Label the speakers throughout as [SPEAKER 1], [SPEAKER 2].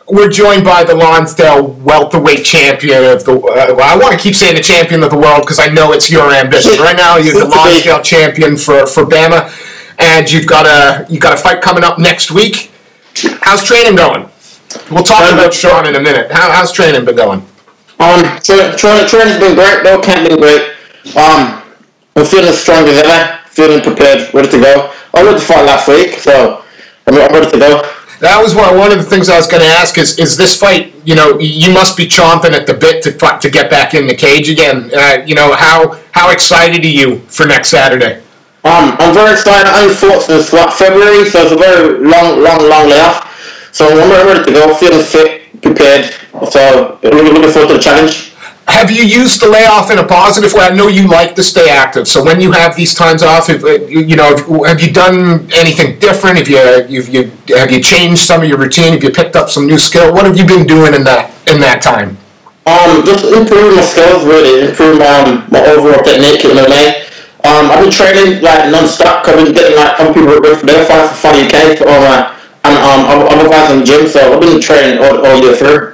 [SPEAKER 1] We're joined by the Lonsdale welterweight champion of the. I want to keep saying the champion of the world because I know it's your ambition. Right now, you're the Lonsdale champion for BAMMA, and you've got a fight coming up next week. How's training going? We'll talk about Sean in a minute. How's training been going?
[SPEAKER 2] Training's been great. No, camp's been great. I'm feeling as strong as ever. Feeling prepared, ready to go. I went to fight last week, so I'm ready to go.
[SPEAKER 1] That was one of the things I was going to ask is this fight, you must be chomping at the bit to get back in the cage again. How excited are you for next Saturday?
[SPEAKER 2] I'm very excited. I haven't fought since February, so it's a very long layoff. So I'm ready to go, feeling fit, prepared. So looking forward to the challenge.
[SPEAKER 1] Have you used the layoff in a positive way? I know you like to stay active, so when you have these times off, have you done anything different? Have you changed some of your routine? Have you picked up some new skill? What have you been doing in that time?
[SPEAKER 2] Just improving my skills, really, improving my overall technique in MMA. I've been training non-stop. I've been getting other people ready for their fights for Fight UK, and other fights in the gym. So I've been training all year through.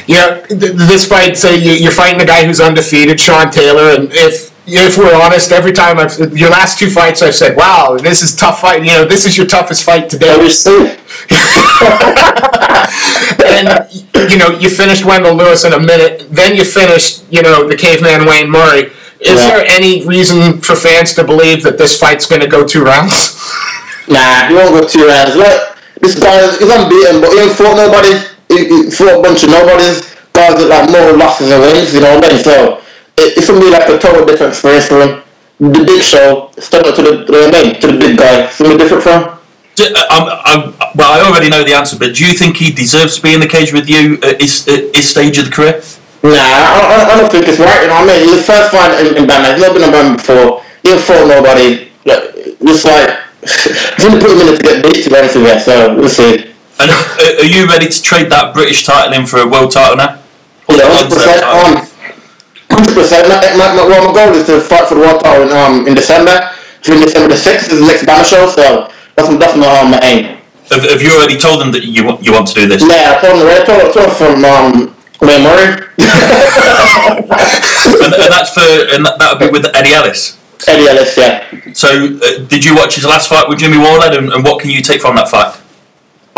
[SPEAKER 1] Yeah, this fight, say you're fighting a guy who's undefeated, Sean Taylor, and if we're honest, every time your last two fights, I've said, "Wow, this is a tough fight. This is your toughest fight today." And you finished Wendell Lewis in a minute. Then you finished, the caveman Wayne Murray. Is there any reason for fans to believe that this fight's going to go 2 rounds?
[SPEAKER 2] Nah, he won't go 2 rounds. Look, this guy is unbeaten, but he ain't fought nobody. He fought a bunch of nobodies, guys with more losses and wins, you know what I mean? So it's gonna be like a total different experience for him. The big show, step up to the big guy. It's gonna be different for him.
[SPEAKER 3] Well, I already know the answer, but do you think he deserves to be in the cage with you at his stage of the career?
[SPEAKER 2] Nah, I don't think it's right. You know what I mean? He's the first fight in BAMMA. He's not been in BAMMA before. He ain't fought nobody. It's like he's gonna put him in to get beat, to be honest with you. So we'll see.
[SPEAKER 3] And are you ready to trade that British title in for a world title now?
[SPEAKER 2] Yeah, 100%. 100%. My goal is to fight for the world title in December. During December the 6th is the next BAMMA show, so that's my aim.
[SPEAKER 3] Have you already told them that you want to do this?
[SPEAKER 2] Yeah, I told them already. I told from Wayne Murray.
[SPEAKER 3] and that would be with Eddie Ellis?
[SPEAKER 2] Eddie Ellis, yeah.
[SPEAKER 3] So, did you watch his last fight with Jimmy Warlad, and what can you take from that fight?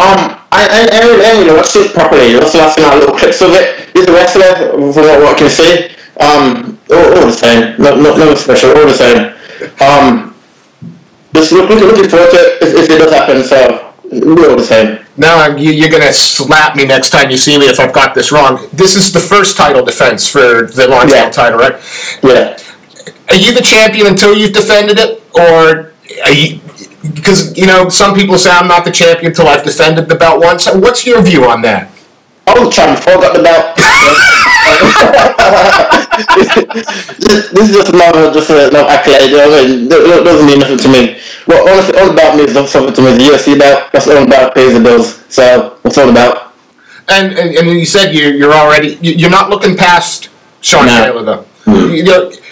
[SPEAKER 2] I ain't really watched it properly. I've seen little clips of it. He's a wrestler, from what I can see. All the same. No special, all the same. Just looking forward to it if it does happen, so we're all the same.
[SPEAKER 1] Now you're going to slap me next time you see me if I've got this wrong. This is the first title defense for the Lonsdale title, right?
[SPEAKER 2] Yeah.
[SPEAKER 1] Are you the champion until you've defended it, or are you... Because, some people say I'm not the champion until I've defended the belt once. What's your view on that?
[SPEAKER 2] I was champion before I got the belt. This is just another accolade, you know what I mean? It doesn't mean nothing to me. What all about me is something to me. The UFC belt, that's all about pays the bills. So, that's all about. And
[SPEAKER 1] you said you're not looking past Sean Taylor, though.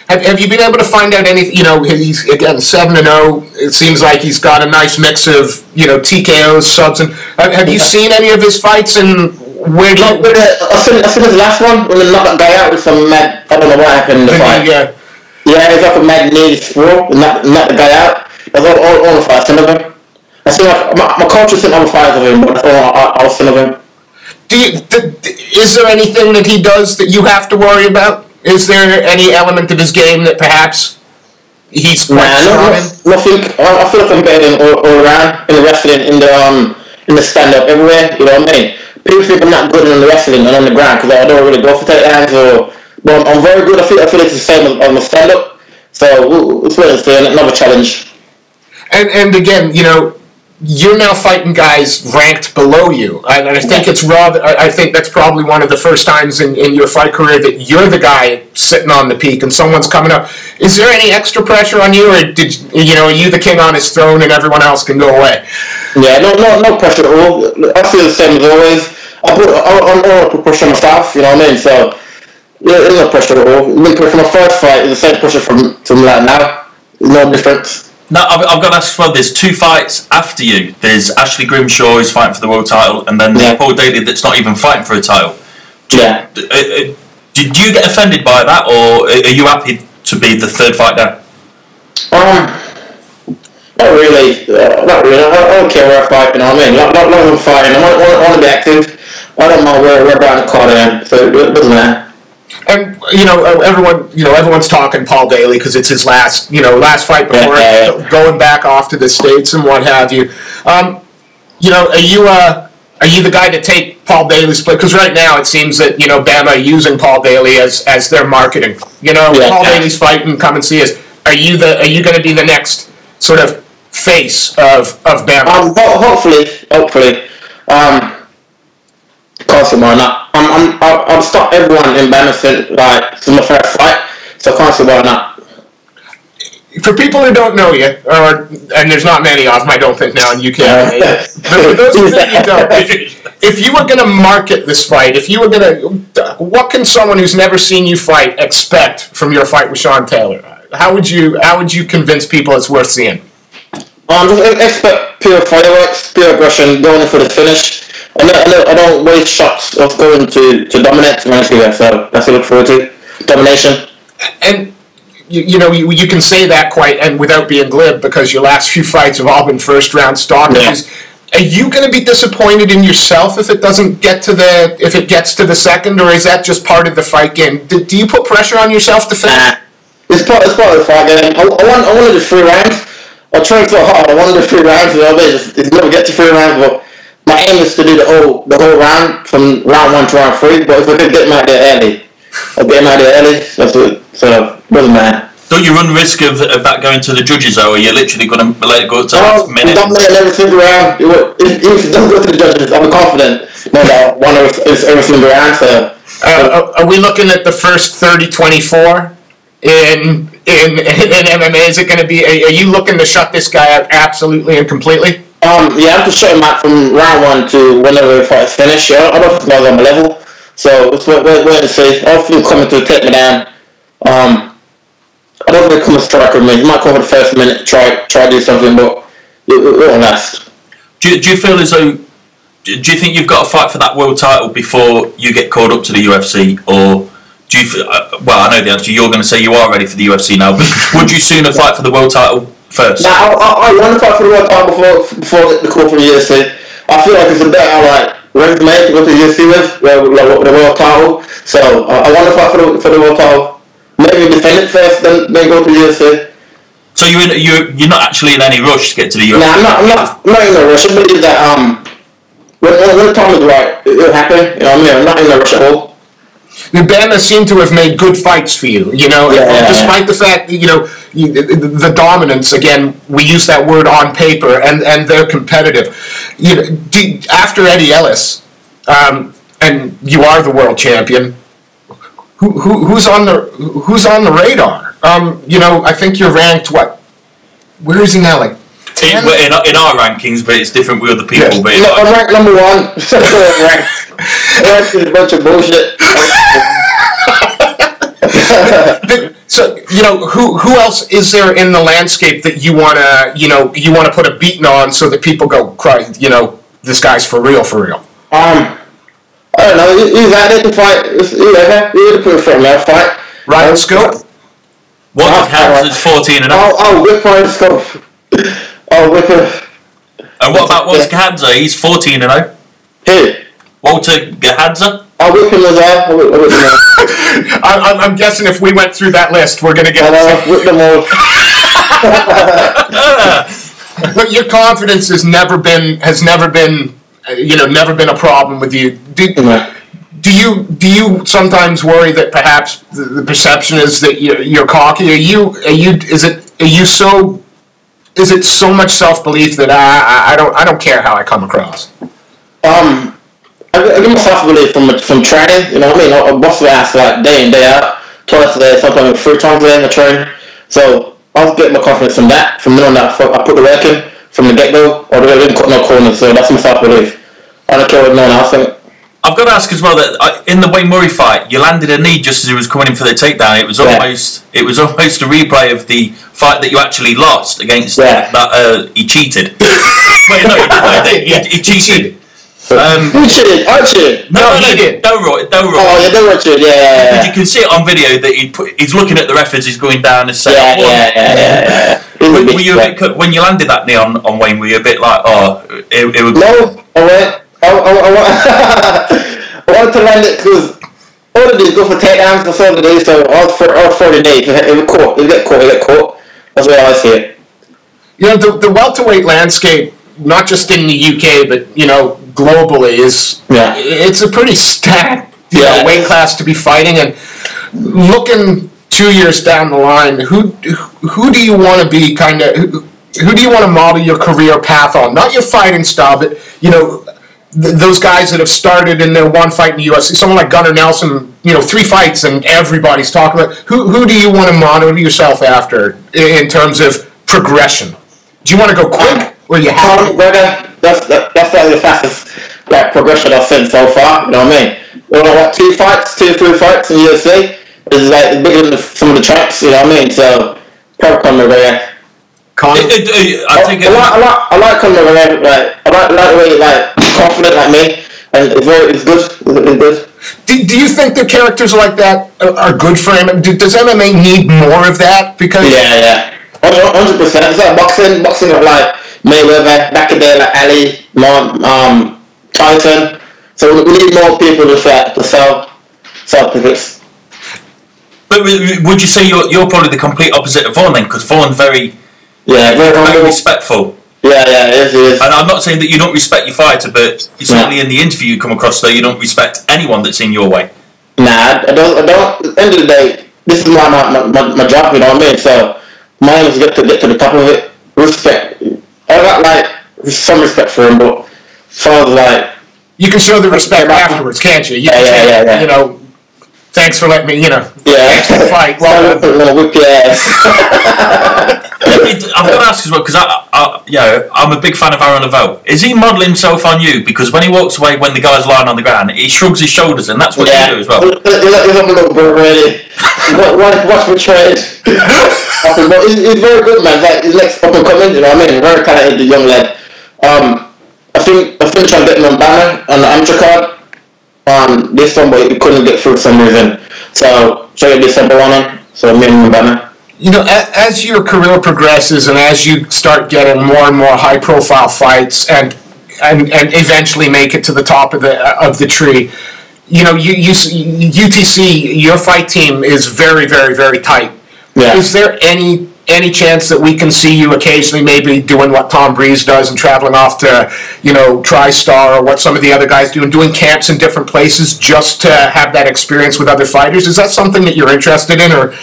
[SPEAKER 1] Have you been able to find out anything? He's again 7-0. It seems like he's got a nice mix of TKOs, subs, and have you seen any of his fights? And where do you?
[SPEAKER 2] I seen his last one when they knocked that guy out with some mad. I don't know what happened in the fight. Yeah, it's like a mad knee throw and knocked the guy out. That's all the fights. Some of them. I seen my coach has seen all the fights of him, but that's all I've seen of him.
[SPEAKER 1] Is there anything that he does that you have to worry about? Is there any element of his game that perhaps he's quite strong in?
[SPEAKER 2] Nothing. I feel like I'm better all around in the wrestling, in the stand-up, everywhere. You know what I mean? People think I'm not good in the wrestling and on the ground because I don't really go for takedowns. But I'm very good. I feel it's the same as my stand-up. So it's what it's doing. Another challenge.
[SPEAKER 1] And again, you're now fighting guys ranked below you, and I think I think that's probably one of the first times in your fight career that you're the guy sitting on the peak, and someone's coming up. Is there any extra pressure on you, or are you the king on his throne and everyone else can go away?
[SPEAKER 2] Yeah, no pressure at all. I feel the same as always. I put pressure on myself. You know what I mean? So yeah, there's no pressure at all. For my first fight, it's the same pressure from like now. No difference.
[SPEAKER 3] Now, I've got to ask as well, there's 2 fights after you. There's Ashley Grimshaw who's fighting for the world title, and then there's Paul Daley that's not even fighting for a title. Do you get offended by that, or are you happy to be the 3rd fight down?
[SPEAKER 2] Not really. Not really. I don't care where I fight, you know what I mean? Not I'm fighting. I want to be active. I don't mind where around the card I am, so it doesn't matter.
[SPEAKER 1] And everyone's talking Paul Daley because it's his last fight before going back off to the States and what have you. Are you the guy to take Paul Daley's place? Because right now it seems that BAMMA are using Paul Daley as their marketing. Paul Daley's fighting. Come and see us. Are you going to be the next sort of face of BAMMA?
[SPEAKER 2] Hopefully. Can't see why not. I'll stop everyone in Bannerton, like, it's my first fight, so I can't see why not.
[SPEAKER 1] For people who don't know you, and there's not many of them, I don't think now in UK, but for those who think you don't, if you were going to market this fight, what can someone who's never seen you fight expect from your fight with Sean Taylor? How would you convince people it's worth seeing?
[SPEAKER 2] Just expect pure fireworks, pure aggression, going in for the finish. I don't waste shots of going to dominate, to be honest with you, so that's what I look forward to. Domination.
[SPEAKER 1] And, you can say that quite, and without being glib, because your last few fights have all been first-round stoppages. Yeah. Are you going to be disappointed in yourself if it gets to the second, or is that just part of the fight game? Do you put pressure on yourself to finish?
[SPEAKER 2] It's part of the fight game. I wanted the 3 rounds. I trained so hard. I wanted the 3 rounds. It's never get to 3 rounds, but my aim is to do the whole round from round 1 to round 3. But if I could get him out there early, I'll get him out there early. That's it. So doesn't matter.
[SPEAKER 3] Don't you run risk of that going to the judges, though? Or you're literally going to let it go to the last minute?
[SPEAKER 2] I'm dominating every single round. If it doesn't go to the judges, I'm confident that one of every single round. So.
[SPEAKER 1] Are we looking at the first 30-24 in MMA? Is it going to be? Are you looking to shut this guy out absolutely and completely?
[SPEAKER 2] Yeah, I have to shut him out from round 1 to whenever the fight's finished. I don't think he's on my level, so let's wait and see. Hopefully he'll come to take me down. I don't think he'll come and strike with me. He might come for the first minute, try to do something, but it won't last.
[SPEAKER 3] Do you feel as though? Do you think you've got to fight for that world title before you get called up to the UFC, or do you? Well, I know the answer. You're going to say you are ready for the UFC now, but would you sooner fight for the world title first?
[SPEAKER 2] No, I want to fight for the world title before the call from the UFC. I feel like it's a better resume to go to the UFC with the world title. So I want to fight for the world title. Maybe defend it first, then go to the UFC.
[SPEAKER 3] So you're not actually in any rush to get to the UFC?
[SPEAKER 2] No, I'm not in a rush. I believe that when the time is right, it'll happen. You know what I mean? I'm not in a rush at all.
[SPEAKER 1] The BAMMA seem to have made good fights for you, despite the fact that, the dominance, again, we use that word on paper, and they're competitive. After Eddie Ellis, and you are the world champion, who's on the radar? I think you're ranked, what? Where is he now, like 10?
[SPEAKER 3] In our rankings, but it's different with other people.
[SPEAKER 2] Yeah. But I'm ranked number 1. That's a bunch of bullshit.
[SPEAKER 1] So who else is there in the landscape that you wanna put a beating on so that people go, Christ, this guy's for real.
[SPEAKER 2] I don't know. He's out there to fight. He's put a front left fight.
[SPEAKER 1] Ryan Scope.
[SPEAKER 3] Walter Gahanza is 14-0.
[SPEAKER 2] I'll whip Ryan Scope. I'll whip him.
[SPEAKER 3] And what about Walter Gahanza? He's 14-0.
[SPEAKER 2] Who? Walter
[SPEAKER 3] Gahanza?
[SPEAKER 2] I'll whip him as well.
[SPEAKER 1] I'm guessing if we went through that list, we're going to get.
[SPEAKER 2] Whip them
[SPEAKER 1] all. Look, your confidence has never been a problem with you. Do you sometimes worry that perhaps the perception is that you're cocky? Is it so much self-belief that I don't care how I come across?
[SPEAKER 2] I get myself belief from training. You know what I mean? I bust my ass like day in, day out, twice a day, sometimes 3 times a day in the training. So I'll get my confidence from that, from knowing that I put the work in from the get-go, or I didn't cut no corners. So that's my self-belief. I don't care what no one else thinks.
[SPEAKER 3] I've got to ask as well that in the Wayne Murray fight, you landed a knee just as he was coming in for the takedown. It was almost a replay of the fight that you actually lost against that he cheated. Wait, no, he cheated.
[SPEAKER 2] Who cheated? I cheated.
[SPEAKER 3] No, he did. Delroy.
[SPEAKER 2] Oh, yeah, Delroy cheated. Yeah.
[SPEAKER 3] You can see it on video that he's looking at the ref as he's going down and saying,
[SPEAKER 2] Yeah.
[SPEAKER 3] Were you a bit, when you landed that knee on Wayne? Were you a bit like, it would?
[SPEAKER 2] No, I wanted to land it because all I did is go for takedowns and so the so I was for the knee. It would get caught. That's the way I see it.
[SPEAKER 1] You know, the welterweight landscape, not just in the UK, but globally, it's a pretty stacked weight class to be fighting. And looking 2 years down the line, who do you want to be who do you want to model your career path on? Not your fighting style, but those guys that have started in their one fight in the UFC. Someone like Gunnar Nelson, 3 fights and everybody's talking about. Who do you want to model yourself after in terms of progression? Do you want to go quick or you have?
[SPEAKER 2] That's the fastest progression I've seen so far. You know what I mean? Well, 2 3 fights in UFC is bigger than some of the champs. You know what I mean? So probably Conor McGregor. I like Conor McGregor. I like the way he's confident like me, and it's good.
[SPEAKER 1] Do you think the characters like that are good for him? Does MMA need more of that? Because
[SPEAKER 2] 100%. It's like boxing like Mayweather back in the day, like Ali, Tyson. So we need more people to sell tickets.
[SPEAKER 3] But would you say you're probably the complete opposite of Vaughan then? Because Vaughan's very respectful.
[SPEAKER 2] Yeah, it is.
[SPEAKER 3] And I'm not saying that you don't respect your fighter, but certainly in the interview you come across though you don't respect anyone that's in your way.
[SPEAKER 2] Nah, I don't. At the end of the day, this is my job. You know what I mean? So my aim is to get to the top of it. Respect. I got some respect for him, but as far as
[SPEAKER 1] you can show the respect afterwards, can't you? You can say, thanks for letting me, thanks for the fight.
[SPEAKER 2] Well, whip your ass.
[SPEAKER 3] I've got to ask as well, because I'm a big fan of Aaron Lavelle. Is he modelling himself on you? Because when he walks away, when the guy's lying on the ground, he shrugs his shoulders, and that's what you do as well.
[SPEAKER 2] He's a little bit already. Watch me trade. He's very good, man. He's like up and coming, you know what I mean? Very talented young lad. I think I'm trying to get him on BAMMA on the amateur card. This one, but he couldn't get through for some reason. So, get December 1 on. So, me and BAMMA.
[SPEAKER 1] As your career progresses and as you start getting more and more high-profile fights and eventually make it to the top of the tree, UTC, your fight team is very, very, very tight. Yeah. Is there any chance that we can see you occasionally maybe doing what Tom Breeze does and traveling off to, TriStar or what some of the other guys do and doing camps in different places just to have that experience with other fighters? Is that something that you're interested in, or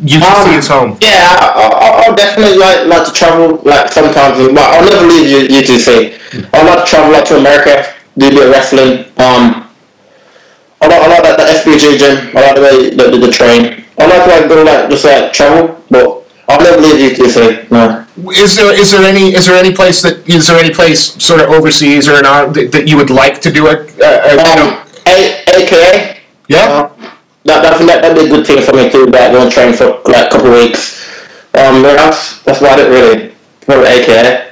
[SPEAKER 1] UTC is home?
[SPEAKER 2] Yeah, I'll definitely like to travel sometimes, but I'll never leave UTC. I'd like to travel to America, do a bit of wrestling. I like that SPG gym. I like the way the train. I like to go just travel, but I'll never leave UTC. No.
[SPEAKER 1] Is there any place sort of overseas or that you would like to do it?
[SPEAKER 2] AKA.
[SPEAKER 1] Yeah.
[SPEAKER 2] That'd be a good thing for me to go and train for a couple of weeks. That's about it really. For AKA.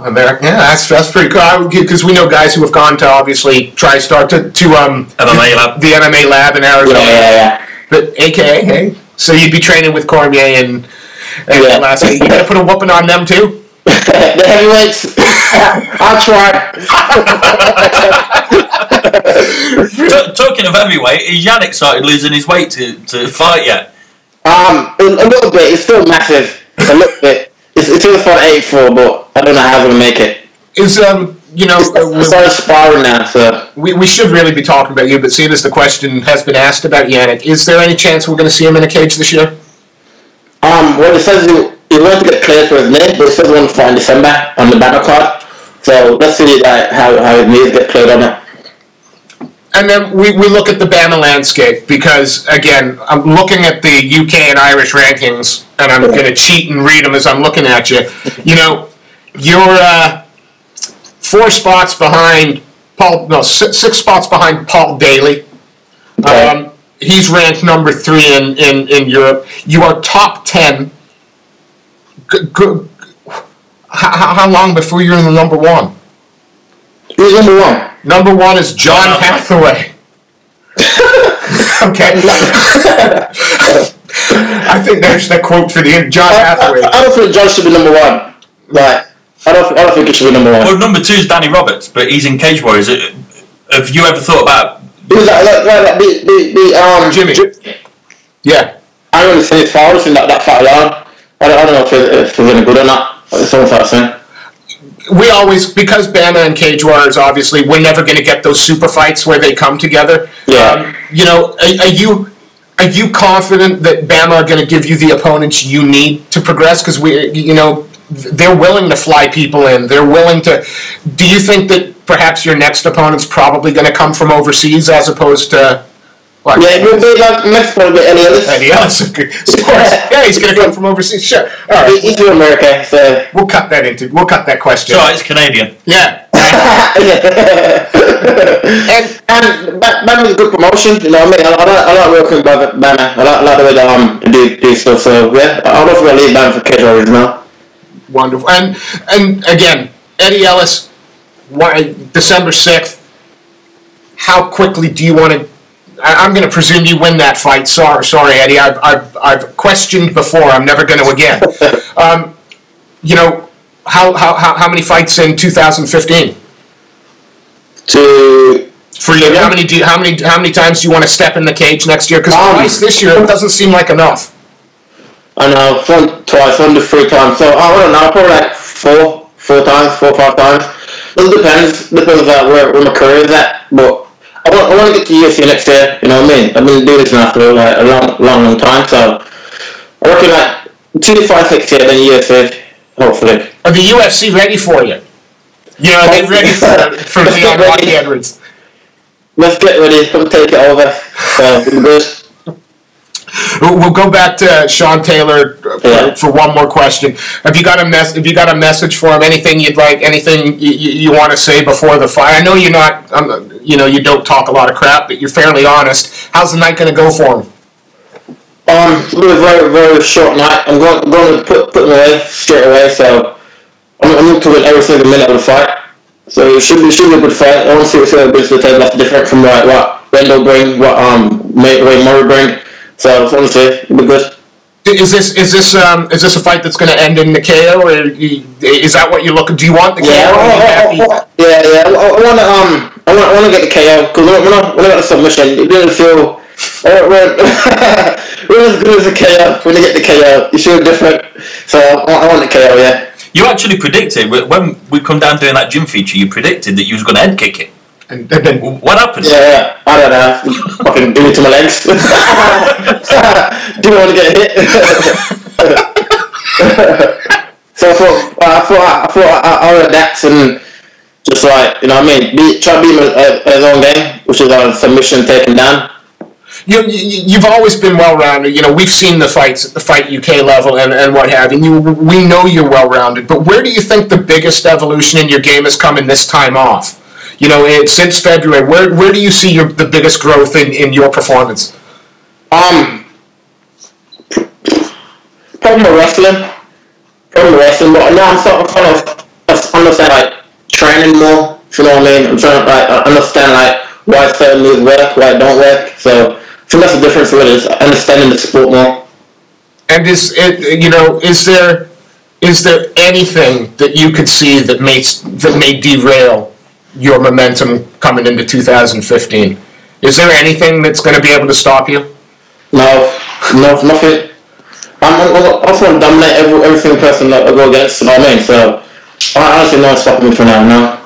[SPEAKER 1] America. Yeah, that's pretty cool. Because we know guys who have gone to obviously TriStar to
[SPEAKER 3] MMA lab.
[SPEAKER 1] The MMA lab in Arizona.
[SPEAKER 2] Yeah.
[SPEAKER 1] But AKA, hey, so you'd be training with Cormier and last week. You gotta put a whooping on them too.
[SPEAKER 2] The heavyweights. I'll try.
[SPEAKER 3] Talking of heavyweight, is Yannick started losing his weight to fight yet?
[SPEAKER 2] A little bit. It's still massive. A little bit. It's in the front 84, but I don't know how I'm gonna make it.
[SPEAKER 1] We
[SPEAKER 2] started sparring now, so
[SPEAKER 1] we should really be talking about you. But seeing as the question has been asked about Yannick, is there any chance we're going to see him in a cage this year?
[SPEAKER 2] Well, it says he wants to get cleared for his knee, but it says he wants to fight in December on the BAMMA card. So let's see how his knees get cleared on it.
[SPEAKER 1] And then we look at the BAMMA landscape because, again, I'm looking at the UK and Irish rankings, and I'm going to cheat and read them as I'm looking at you. You're 4 spots behind six spots behind Paul Daly.
[SPEAKER 2] Okay.
[SPEAKER 1] He's ranked number 3 in Europe. You are top 10. How long before you're in the number 1?
[SPEAKER 2] Who's number 1?
[SPEAKER 1] Number 1 is John Hathaway. Okay. I think there's the quote for the John Hathaway.
[SPEAKER 2] I don't think John should be number 1. Like, I don't think he should be number 1.
[SPEAKER 3] Well, number 2 is Danny Roberts, but he's in Cage Warriors. Have you ever thought about?
[SPEAKER 1] Jimmy. Yeah.
[SPEAKER 2] I don't really see his fouls in that fight alone. I don't know if it's any good or not. It's almost like saying.
[SPEAKER 1] We always, because BAMMA and Cage Warriors, obviously, we're never going to get those super fights where they come together.
[SPEAKER 2] Yeah.
[SPEAKER 1] Are you confident that BAMMA are going to give you the opponents you need to progress? Because they're willing to fly people in. They're willing to. Do you think that perhaps your next opponent's probably going to come from overseas as opposed to? What?
[SPEAKER 2] Yeah, it would be like Mexico, but Eddie Ellis.
[SPEAKER 1] Eddie Ellis, of course. Yeah, he's going to come from overseas. Sure. All right.
[SPEAKER 2] He's from America, so
[SPEAKER 1] We'll cut that question.
[SPEAKER 3] Sure, it's Canadian.
[SPEAKER 1] Yeah.
[SPEAKER 2] and BAMMA's a good promotion. You know what I mean? I like working with BAMMA. I like the way they do stuff. So yeah, I'll definitely leave BAMMA for Cage Warriors now.
[SPEAKER 1] Wonderful. And again, Eddie Ellis, December 6th. How quickly do you want to? I'm going to presume you win that fight. Sorry, Eddie. I've questioned before. I'm never going to again. How many fights in 2015? For you, how many times do you want to step in the cage next year? Because twice this year, it doesn't seem like enough.
[SPEAKER 2] I know, twice, 3 times. So I don't know, probably like 4 times, 4 or 5 times. It depends where my career is at. But I want to get to UFC next year. You know what I mean? I've been doing this now for like a long time. So I reckon like 2 fights next year, then UFC, hopefully.
[SPEAKER 1] Are the UFC ready for you? Yeah, they're ready for Leon Rocky Edwards.
[SPEAKER 2] Let's get ready. Come take it over. So we're good.
[SPEAKER 1] We'll go back to Sean Taylor for one more question. Have you got a message for him? Anything you'd like? Anything you want to say before the fight? I know you're not. You don't talk a lot of crap, but you're fairly honest. How's the night going to go for him?
[SPEAKER 2] It's been a very, very short night. I'm going to put him away straight away. So I'm going to win every single minute of the fight. So it should be a good fight. I want to see what's going to bring to the table that's different from what Wendell bring, what Ray Murray bring. So honestly, it'll be good.
[SPEAKER 1] Is this a fight that's going to end in the KO, or is that what you're looking? Do you want the KO?
[SPEAKER 2] Yeah, I want to get the KO because when I got the submission, it didn't feel. We're as good as the KO. When you get the KO, you feel different. So I want the KO. Yeah.
[SPEAKER 3] You actually predicted when we come down doing that gym feature. You predicted that you was going to head kick it.
[SPEAKER 1] And then
[SPEAKER 3] what happened?
[SPEAKER 2] Yeah, I don't know. Fucking do it to my legs. Didn't want to get hit. So I thought I'll adapt and just like, you know what I mean, try to beat his own game, which is a submission taken down.
[SPEAKER 1] You've always been well-rounded. We've seen the fights at the Fight UK level and what have you. We know you're well-rounded. But where do you think the biggest evolution in your game has come in this time off? Since February, where do you see the biggest growth in your performance?
[SPEAKER 2] Probably wrestling. But now I'm sort of kind of understand like training more. You know what I mean? I'm trying to understand why certain moves work, why it don't work. So I think that's the difference with it, is understanding the sport more.
[SPEAKER 1] And is there anything that you could see that may derail your momentum coming into 2015? Is there anything that's going to be able to stop you?
[SPEAKER 2] No, nothing. I just want to dominate every single person that I go against, you know what I mean? So I honestly know it's stopping me for now, no.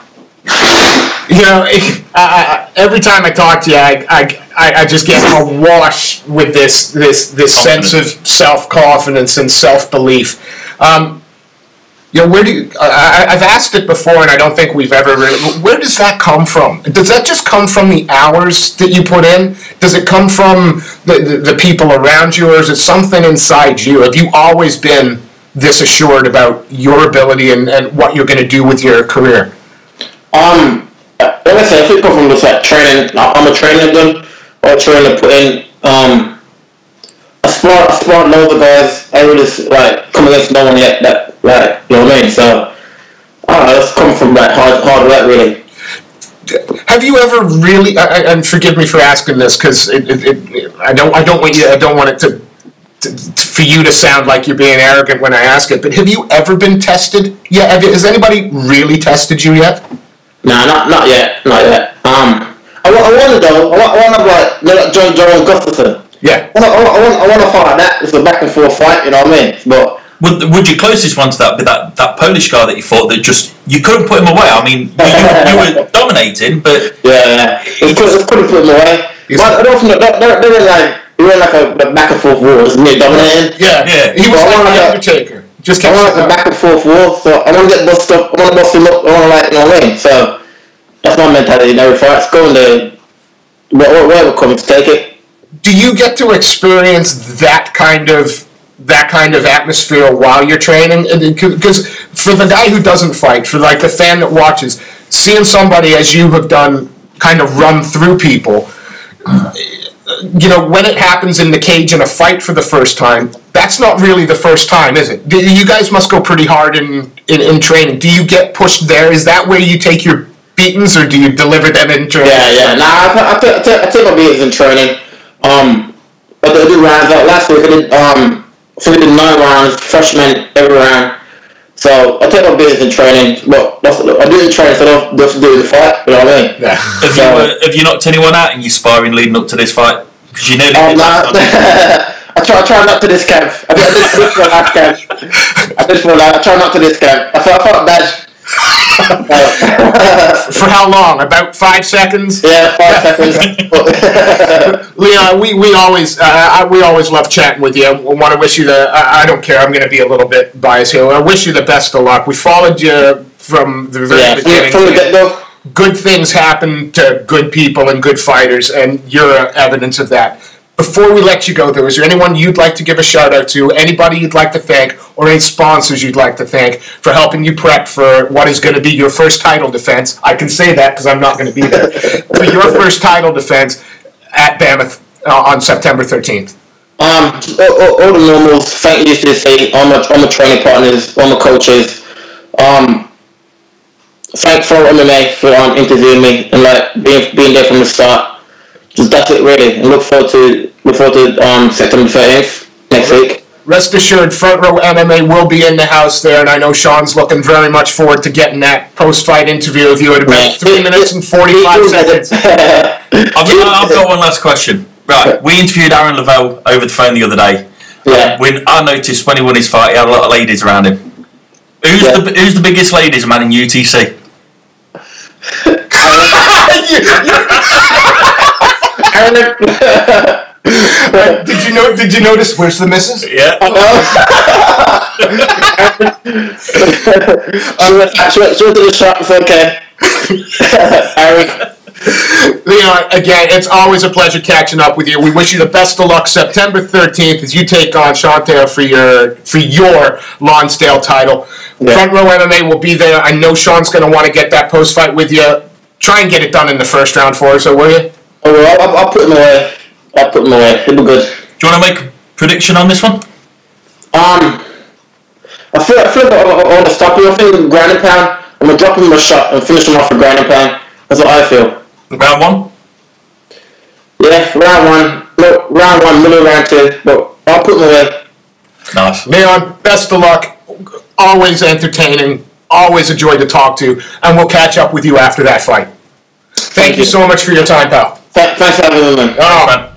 [SPEAKER 1] Every time I talk to you, I just get awash with this sense of self-confidence and self-belief. I've asked it before, and I don't think we've ever really. Where does that come from? Does that just come from the hours that you put in? Does it come from the people around you, or is it something inside you? Have you always been this assured about your ability and what you're going to do with your career?
[SPEAKER 2] I like I said, I think it comes from just like training. I'm a trainer done, or trying to put in a smart loads of guys. I really like come against no one yet. That like you know what I mean. So it's come from like hard work really.
[SPEAKER 1] Have you ever really? And forgive me for asking this because I don't want it to for you to sound like you're being arrogant when I ask it. But have you ever been tested? Yeah. Has anybody really tested you yet?
[SPEAKER 2] Nah, not yet. I want to though. I want to like John Gustafson.
[SPEAKER 1] Yeah.
[SPEAKER 2] I want to fight like that. It's a back and forth fight. You know what I mean? But.
[SPEAKER 3] Would your closest one to that be that Polish guy that you fought that just you couldn't put him away? I mean, you were dominating, but
[SPEAKER 2] yeah, couldn't put him away. But I don't think they were like a back and forth war, wasn't he? Dominating.
[SPEAKER 1] Yeah. He was like the Undertaker. Just
[SPEAKER 2] I want like a back and forth war, so I want to get bust up. I want to bust him up. I want to like you know what I mean. So that's my mentality in every fight. It's going to whatever comes, take it.
[SPEAKER 1] Do you get to experience that kind of atmosphere while you're training? Because for the guy who doesn't fight, for like the fan that watches, seeing somebody as you have done kind of run through people, you know, when it happens in the cage in a fight for the first time, that's not really the first time, is it? You guys must go pretty hard in training. Do you get pushed there? Is that where you take your beatings, or do you deliver them in training?
[SPEAKER 2] Yeah. Nah, I take my beatings in training. But I do rounds. Last week I did 9 rounds, freshman every round. So I take my beatings in training, but I do it in training, so I don't just do it in the fight. You know what I mean?
[SPEAKER 1] Yeah.
[SPEAKER 3] Have you knocked anyone out in your sparring leading up to this fight? Because you nearly did
[SPEAKER 2] that. I try not to this camp. I did this for last camp. I try not to this camp. I felt bad.
[SPEAKER 1] For how long? About 5 seconds?
[SPEAKER 2] Yeah, 5 seconds.
[SPEAKER 1] Leon, we always love chatting with you. I want to wish you I don't care. I'm going to be a little bit biased here. I wish you the best of luck. We followed you from the very beginning.
[SPEAKER 2] From the get-go.
[SPEAKER 1] Good things happen to good people and good fighters, and you're evidence of that. Before we let you go, though, is there anyone you'd like to give a shout-out to, anybody you'd like to thank, or any sponsors you'd like to thank for helping you prep for what is going to be your first title defense? I can say that because I'm not going to be there. For your first title defense at BAMMA on September 13th.
[SPEAKER 2] All the normals, thank you to say, all my training partners, all my coaches. Thank for MMA for interviewing me and like being there from the start. Just that's it really. And look forward to September 13th next week.
[SPEAKER 1] Rest assured, Front Row MMA will be in the house there, and I know Sean's looking very much forward to getting that post-fight interview of you at about 3 minutes and 45 seconds.
[SPEAKER 3] I've got one last question. Right, we interviewed Aaron Lavelle over the phone the other day.
[SPEAKER 2] Yeah.
[SPEAKER 3] When I noticed when he won his fight, he had a lot of ladies around him. Who's the biggest ladies man in UTC?
[SPEAKER 1] Did you notice where's the missus?
[SPEAKER 3] Yeah.
[SPEAKER 2] She went to the shop. It's okay.
[SPEAKER 1] Leon, again, it's always a pleasure catching up with you. We wish you the best of luck September 13th as you take on Chantel for your Lonsdale title. Yeah. Front Row MMA will be there. I know Sean's going to want to get that post-fight with you. Try and get it done in the first round for us, so will you?
[SPEAKER 2] Oh, well, I'll put him away. It'll be good.
[SPEAKER 3] Do you want to make a prediction on this one?
[SPEAKER 2] I feel like I want to stop him. I think ground and pound. I'm going to drop him a shot and finish him off with ground and pound. That's what I feel.
[SPEAKER 3] Round 1?
[SPEAKER 2] Yeah, round 1. No, round 1, middle round 2. But I'll put him away.
[SPEAKER 3] Nice.
[SPEAKER 1] Leon, best of luck. Always entertaining. Always a joy to talk to. And we'll catch up with you after that fight. Thank you so much for your time, pal.
[SPEAKER 2] Thanks for having me, man.
[SPEAKER 1] Oh.